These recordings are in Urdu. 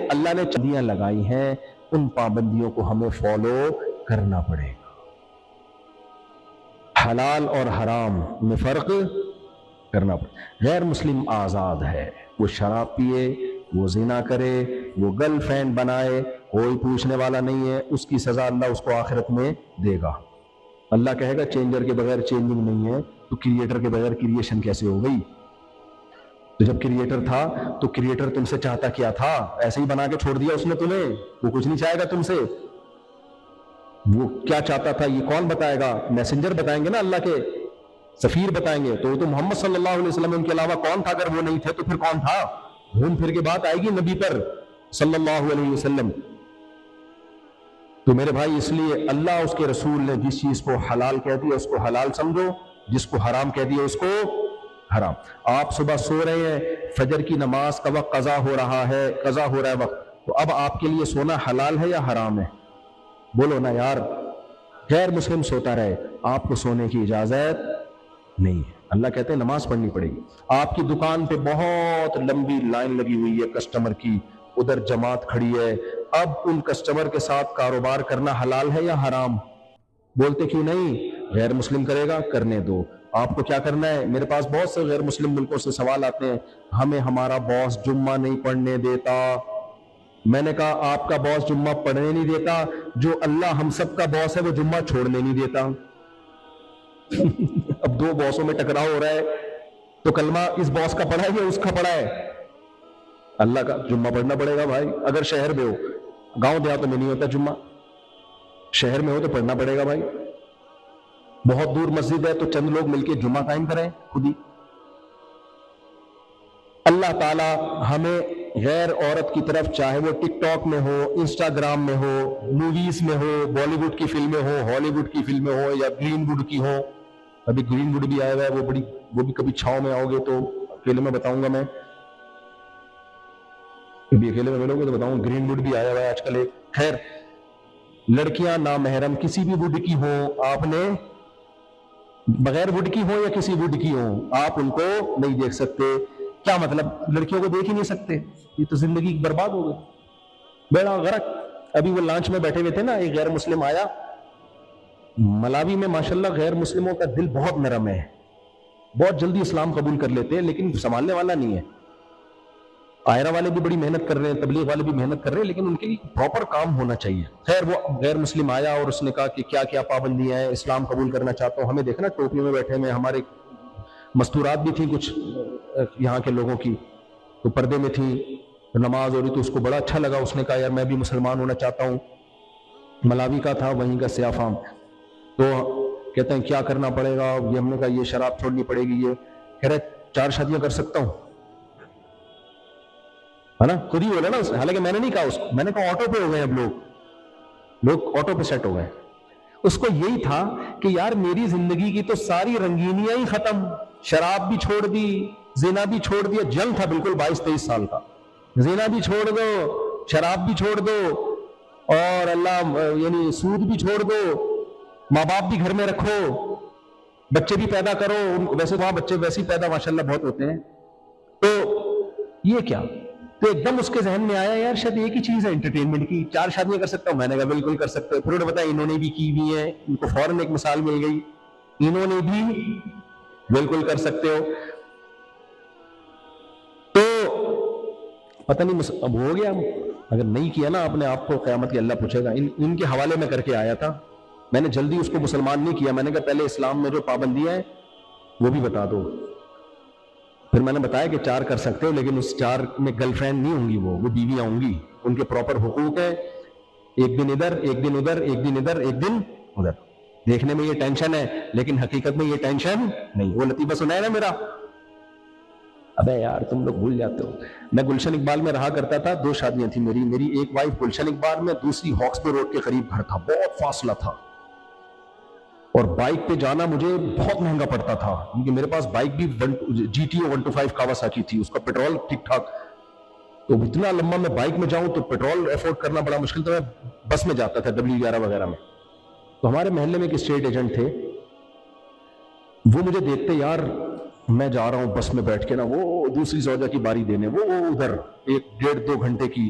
اللہ نے چابیاں لگائی ہیں، ان پابندیوں کو ہمیں فالو کرنا پڑے گا۔ حلال اور حرام میں فرق کرنا پڑے۔ غیر مسلم آزاد ہے، وہ شراب پیے، وہ زنا کرے، وہ گرل فرینڈ بنائے، کوئی پوچھنے والا نہیں ہے، اس کی سزا اللہ اس کو آخرت میں دے گا۔ اللہ کہے گا چینجر کے بغیر چینجنگ نہیں ہے، تو کریٹر کے بغیر کریشن کیسے ہو گئی؟ تو جب کریٹر تھا تو کریٹر تم سے چاہتا کیا تھا؟ ایسے ہی بنا کے چھوڑ دیا اس نے تمہیں؟ وہ کچھ نہیں چاہے گا تم سے۔ وہ کیا چاہتا تھا یہ کون بتائے گا؟ میسنجر بتائیں گے نا، اللہ کے سفیر بتائیں گے۔ تو محمد صلی اللہ علیہ وسلم ان کے علاوہ کون تھا؟ اگر وہ نہیں تھے تو پھر کون تھا؟ گھوم پھر کے بات آئے گی نبی پر صلی اللہ علیہ وسلم۔ تو میرے بھائی، اس لیے اللہ اس کے رسول نے جس چیز کو حلال کہہ دیا اس کو حلال سمجھو، جس کو حرام کہہ دیا اس کو حرام۔ آپ صبح سو رہے ہیں، فجر کی نماز کا وقت قضا ہو رہا ہے وقت، تو اب آپ کے لیے سونا حلال ہے یا حرام ہے؟ بولو نا یار۔ غیر مسلم سوتا رہے، آپ کو سونے کی اجازت نہیں ہے۔ اللہ کہتے ہیں نماز پڑھنی پڑے گی۔ آپ کی دکان پہ بہت لمبی لائن لگی ہوئی ہے کسٹمر کی، ادھر جماعت کھڑی ہے، اب ان کسٹمر کے ساتھ کاروبار کرنا حلال ہے یا حرام؟ بولتے کیوں نہیں؟ غیر مسلم کرے گا، کرنے دو۔ آپ کو کیا کرنا ہے؟ میرے پاس بہت سے غیر مسلم ملکوں سے سوال آتے ہیں، ہمیں ہمارا باس جمعہ نہیں پڑھنے دیتا۔ میں نے کہا آپ کا باس جمعہ پڑھنے نہیں دیتا، جو اللہ ہم سب کا باس ہے وہ جمعہ چھوڑنے نہیں دیتا۔ اب دو باسوں میں ٹکراؤ ہو رہا ہے، تو کلمہ اس باس کا پڑھا ہے یا اس کا پڑھا ہے؟ اللہ کا جمعہ پڑھنا پڑے گا بھائی۔ اگر شہر میں ہو، گاؤں دیہاتوں میں نہیں ہوتا جمعہ، شہر میں ہو تو پڑھنا پڑے گا بھائی۔ بہت دور مسجد ہے تو چند لوگ مل کے جمعہ قائم کریں خود ہی۔ اللہ تعالی ہمیں غیر عورت کی طرف، چاہے وہ ٹک ٹاک میں ہو، انسٹاگرام میں ہو، موویز میں ہو، بالی ووڈ کی فلمیں ہو، ہالی ووڈ کی فلمیں ہو، یا گرین ووڈ کی ہو۔ ابھی گرین ووڈ بھی آیا ہوا ہے، وہ بھی کبھی چھاؤں میں آؤ گے تو اکیلے میں بتاؤں گا، میں کبھی اکیلے میں ملو گے تو بتاؤں۔ گرین ووڈ بھی آیا ہوا ہے آج کل ایک۔ خیر، لڑکیاں نامحرم کسی بھی ووڈ کی ہوں، آپ نے بغیر ووڈ کی ہوں یا کسی ووڈ کی ہوں، آپ ان کو نہیں دیکھ سکتے۔ کیا مطلب؟ لڑکیوں کو دیکھ ہی نہیں سکتے؟ یہ تو زندگی برباد ہو گئی، بیڑا غرق۔ ابھی وہ لانچ میں بیٹھے ہوئے تھے نا، ایک غیر مسلم آیا ملاوی میں، ماشاءاللہ غیر مسلموں کا دل بہت نرم ہے، بہت جلدی اسلام قبول کر لیتے ہیں، لیکن سنبھالنے والا نہیں ہے۔ آئرہ والے بھی بڑی محنت کر رہے ہیں، تبلیغ والے بھی محنت کر رہے ہیں، لیکن ان کے لیے پراپر کام ہونا چاہیے۔ خیر، وہ غیر مسلم آیا اور اس نے کہا کہ کیا کیا پابندیاں ہیں، اسلام قبول کرنا چاہتا ہوں۔ ہمیں دیکھنا ٹوپیوں میں بیٹھے ہوئے، ہمارے مستورات بھی تھیں کچھ یہاں کے لوگوں کی، تو پردے میں تھی، نماز ہو رہی، تو اس کو بڑا اچھا لگا، اس نے کہا یار میں بھی مسلمان ہونا چاہتا ہوں۔ ملاوی کا تھا، وہیں کا سیاہ فام۔ تو کہتے ہیں کیا کرنا پڑے گا؟ یہ ہم نے کہا یہ شراب چھوڑنی پڑے گی۔ یہ کہہ رہے 4 شادیاں کر سکتا ہوں، ہے نا؟ خود ہی بولا نا، حالانکہ میں نے نہیں کہا اس کو، میں نے کہا آٹو پہ ہو گئے، اب لوگ آٹو پہ سیٹ ہو گئے۔ اس کو یہی تھا کہ یار میری زندگی کی تو ساری رنگینیاں ہی ختم، شراب بھی چھوڑ دی، زنا بھی چھوڑ دیا، جنگ تھا بالکل 22-23 سال کا، زنا بھی چھوڑ دو، شراب بھی چھوڑ دو، اور اللہ یعنی سود بھی چھوڑ دو، ماں باپ بھی گھر میں رکھو، بچے بھی پیدا کرو۔ ویسے وہاں بچے ویسے ہی پیدا ماشاءاللہ بہت ہوتے ہیں۔ تو یہ کیا؟ تو ایک دم اس کے ذہن میں آیا یار شاید ایک ہی چیز ہے انٹرٹینمنٹ کی، 4 شادیاں کر سکتا ہوں۔ میں نے کہا بالکل کر سکتے ہو۔ پھر انہوں نے بتایا انہوں نے بھی کی ہوئی ہیں، ان کو فوراً ایک مثال مل گئی، انہوں نے بھی بالکل کر سکتے ہو۔ تو پتہ نہیں اب ہو گیا، اگر نہیں کیا نا آپ نے، آپ کو قیامت کی اللہ پوچھے گا۔ ان کے حوالے میں کر کے آیا تھا، میں نے جلدی اس کو مسلمان نہیں کیا، میں نے کہا پہلے اسلام میں جو پابندیاں ہیں وہ بھی بتا دو۔ پھر میں نے بتایا کہ 4 کر سکتے ہو، لیکن اس 4 میں گرل فرینڈ نہیں ہوں گی، وہ بیویاں ہوں گی، ان کے پراپر حقوق ہیں، ایک دن ادھر، ایک دن ادھر، ایک دن ادھر، ایک دن ادھر۔ دیکھنے میں یہ ٹینشن ہے، لیکن حقیقت میں یہ ٹینشن نہیں۔ وہ لطیفہ سنا ہے نا میرا؟ ابے یار تم لوگ بھول جاتے ہو۔ میں گلشن اقبال میں رہا کرتا تھا، 2 شادیاں تھیں میری ایک وائف گلشن اقبال میں، دوسری ہاکسبے روڈ کے قریب گھر تھا، بہت فاصلہ تھا، اور بائک پہ جانا مجھے بہت مہنگا پڑتا تھا، کیونکہ میرے پاس بائک بھی GTO 125 کاواساکی تھی، اس کا پیٹرول ٹھیک ٹھاک، تو اتنا لمبا میں بائک میں جاؤں تو پیٹرول افورڈ کرنا بڑا مشکل تھا۔ میں بس میں جاتا تھا W11 وغیرہ میں۔ تو ہمارے محلے میں ایک اسٹیٹ ایجنٹ تھے، وہ مجھے دیکھتے، یار میں جا رہا ہوں بس میں بیٹھ کے نا، وہ دوسری زوجہ کی باری دینے، وہ ادھر 1-1.5-2 گھنٹے کی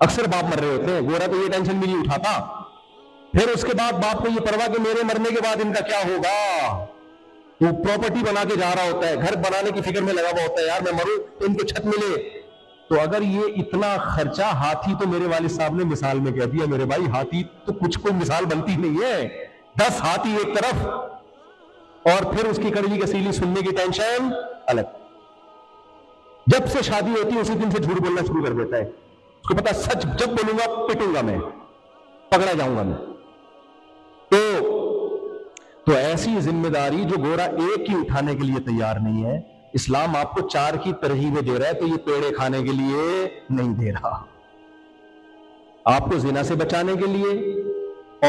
اکثر باپ مر رہے ہوتے ہیں، گورا تو یہ ٹینشن بھی نہیں اٹھاتا. پھر اس کے بعد باپ کو یہ پرواہ کہ میرے مرنے کے بعد ان کا کیا ہوگا. وہ پراپرٹی بنا کے جا رہا ہوتا ہے، گھر بنانے کی فکر میں لگا ہوا ہوتا ہے، یار میں مروں تو ان کو چھت ملے. تو اگر یہ اتنا خرچہ، ہاتھی تو میرے والد صاحب نے مثال میں کہہ دیا میرے بھائی، ہاتھی تو کچھ کوئی مثال بنتی نہیں ہے. 10 ہاتھی ایک طرف، اور پھر اس کی کڑوی کسیلی سننے کی ٹینشن الگ. جب سے شادی ہوتی ہے اسی دن سے جھوٹ بولنا شروع کر دیتا ہے. اس کو پتا سچ جب بولوں گا پٹوں گا، میں پکڑا جاؤں گا میں. تو ایسی ذمہ داری جو گورا ایک کی اٹھانے کے لیے تیار نہیں ہے، اسلام آپ کو 4 کی ترغیبیں دے رہا ہے، تو یہ پیڑے کھانے کے لیے نہیں دے رہا. آپ کو زنا سے بچانے کے لیے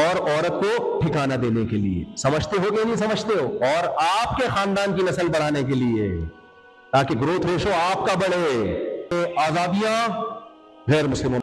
اور عورت کو ٹھکانہ دینے کے لیے. سمجھتے ہو کہ نہیں سمجھتے ہو؟ اور آپ کے خاندان کی نسل بڑھانے کے لیے، تاکہ گروتھ ریشو آپ کا بڑھے. آزادیاں غیر مسلموں